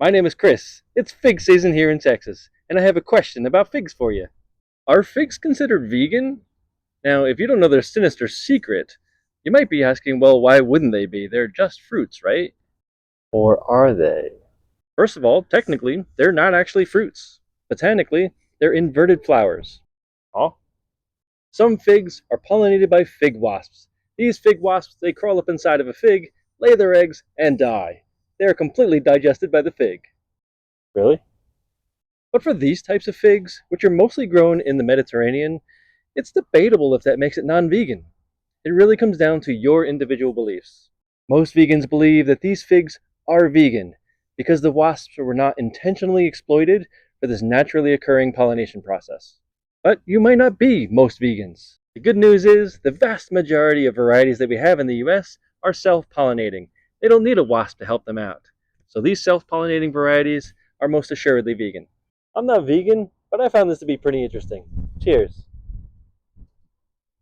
My name is Chris. It's fig season here in Texas, and I have a question about figs for you. Are figs considered vegan? Now, if you don't know their sinister secret, you might be asking, well, why wouldn't they be? They're just fruits, right? Or are they? First of all, technically, they're not actually fruits. Botanically, they're inverted flowers. Huh? Some figs are pollinated by fig wasps. These fig wasps, they crawl up inside of a fig, lay their eggs, and die. They are completely digested by the fig. Really? But for these types of figs, which are mostly grown in the Mediterranean, it's debatable if that makes it non-vegan. It really comes down to your individual beliefs. Most vegans believe that these figs are vegan because the wasps were not intentionally exploited for this naturally occurring pollination process. But you might not be most vegans. The good news is the vast majority of varieties that we have in the US are self-pollinating. They don't need a wasp to help them out. So these self-pollinating varieties are most assuredly vegan. I'm not vegan, but I found this to be pretty interesting. Cheers.